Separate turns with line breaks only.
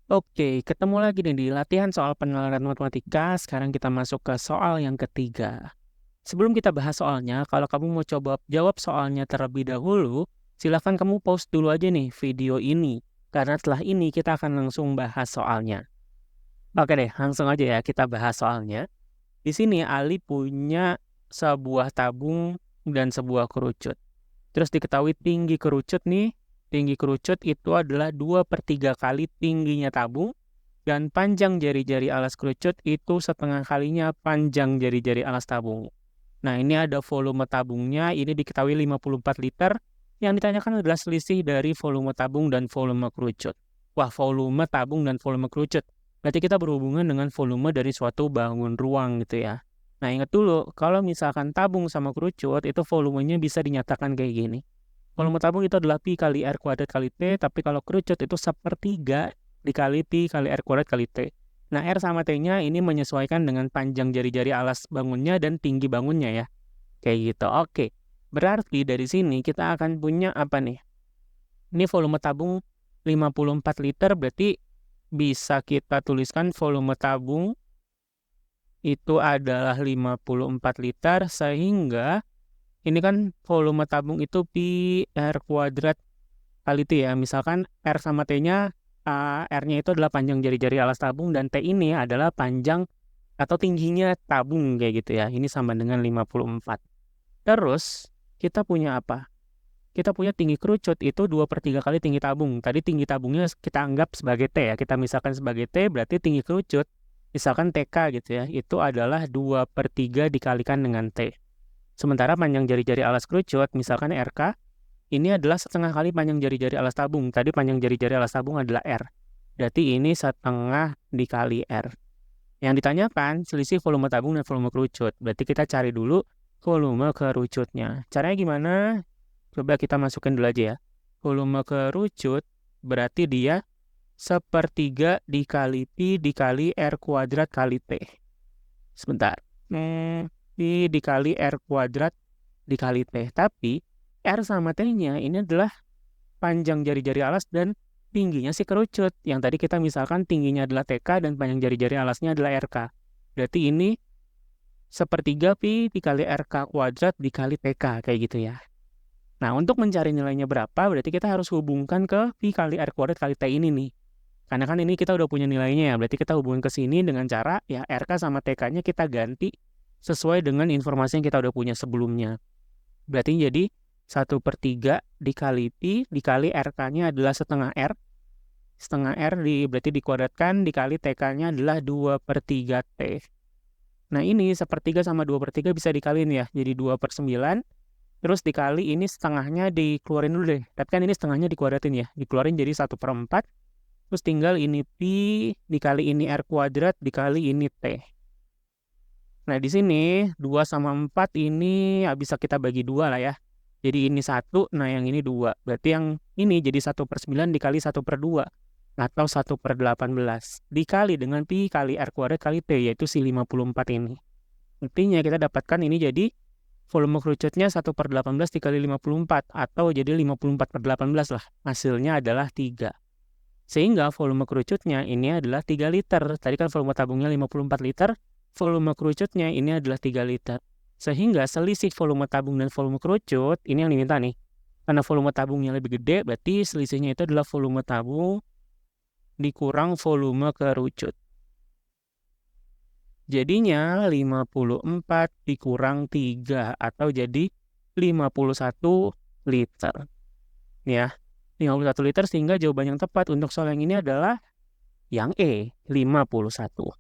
Oke, ketemu lagi nih di latihan soal penalaran matematika. Sekarang kita masuk ke soal yang ketiga. Sebelum kita bahas soalnya, kalau kamu mau coba jawab soalnya terlebih dahulu, silakan kamu pause dulu aja nih video ini. Karena setelah ini kita akan langsung bahas soalnya. Oke deh, langsung aja ya kita bahas soalnya. Di sini Ali punya sebuah tabung dan sebuah kerucut. Terus diketahui tinggi kerucut itu adalah 2/3 kali tingginya tabung, dan panjang jari-jari alas kerucut itu setengah kalinya panjang jari-jari alas tabung. Nah, ini ada volume tabungnya, ini diketahui 54 liter. Yang ditanyakan adalah selisih dari volume tabung dan volume kerucut. Wah, volume tabung dan volume kerucut. Berarti kita berhubungan dengan volume dari suatu bangun ruang gitu ya. Nah, ingat dulu, kalau misalkan tabung sama kerucut, itu volumenya bisa dinyatakan kayak gini. Volume tabung itu adalah pi kali R kuadrat kali T, tapi kalau kerucut itu sepertiga dikali pi kali R kuadrat kali T. Nah, R sama T-nya ini menyesuaikan dengan panjang jari-jari alas bangunnya dan tinggi bangunnya ya. Kayak gitu. Oke. Berarti dari sini kita akan punya apa nih? Ini volume tabung 54 liter, berarti bisa kita tuliskan volume tabung itu adalah 54 liter, sehingga ini kan volume tabung itu pi R kuadrat kali T ya. Misalkan R sama T-nya, R-nya itu adalah panjang jari-jari alas tabung, dan T ini adalah panjang atau tingginya tabung kayak gitu ya. Ini sama dengan 54. Terus kita punya apa? Kita punya tinggi kerucut itu 2/3 kali tinggi tabung. Tadi tinggi tabungnya kita anggap sebagai T ya. Kita misalkan sebagai T, berarti tinggi kerucut, misalkan TK gitu ya, itu adalah 2/3 dikalikan dengan T. Sementara panjang jari-jari alas kerucut, misalkan RK, ini adalah setengah kali panjang jari-jari alas tabung. Tadi panjang jari-jari alas tabung adalah R. Berarti ini setengah dikali R. Yang ditanyakan selisih volume tabung dan volume kerucut. Berarti kita cari dulu volume kerucutnya. Caranya gimana? Coba kita masukin dulu aja ya. Volume kerucut berarti dia sepertiga dikali pi dikali R kuadrat kali T. Sebentar. Pi dikali R kuadrat dikali T. Tapi R sama T-nya ini adalah panjang jari-jari alas dan tingginya si kerucut. Yang tadi kita misalkan tingginya adalah TK dan panjang jari-jari alasnya adalah RK. Berarti ini sepertiga pi dikali RK kuadrat dikali TK, kayak gitu ya. Nah, untuk mencari nilainya berapa, berarti kita harus hubungkan ke pi kali R kuadrat kali T ini nih. Karena kan ini kita udah punya nilainya ya, berarti kita hubungkan ke sini dengan cara ya RK sama TK-nya kita ganti sesuai dengan informasi yang kita udah punya sebelumnya. Berarti jadi 1/3 dikali pi dikali RK-nya adalah setengah R. Setengah R berarti dikuadratkan dikali TK-nya adalah 2/3 T. Nah, ini 1/3 sama 2/3 bisa dikaliin ya, jadi 2/9. Terus dikali ini setengahnya dikeluarin dulu deh. Tapi kan ini setengahnya dikuadratin ya. Dikeluarin jadi 1/4. Terus tinggal ini pi dikali ini R kuadrat dikali ini T. Nah, di sini 2 sama 4 ini ya bisa kita bagi 2 lah ya. Jadi ini 1, nah yang ini 2. Berarti yang ini jadi 1/9 dikali 1/2. Atau 1/18. Dikali dengan pi kali R kuadrat kali T, yaitu si 54 ini. Artinya kita dapatkan ini jadi volume kerucutnya 1/18 dikali 54, atau jadi 54/18 lah. Hasilnya adalah 3. Sehingga volume kerucutnya ini adalah 3 liter. Tadi kan volume tabungnya 54 liter, volume kerucutnya ini adalah 3 liter. Sehingga selisih volume tabung dan volume kerucut, ini yang diminta nih. Karena volume tabungnya lebih gede, berarti selisihnya itu adalah volume tabung dikurang volume kerucut. Jadinya 54 dikurang 3, atau jadi 51 liter. Ya, 51 liter, sehingga jawaban yang tepat untuk soal yang ini adalah yang E, 51.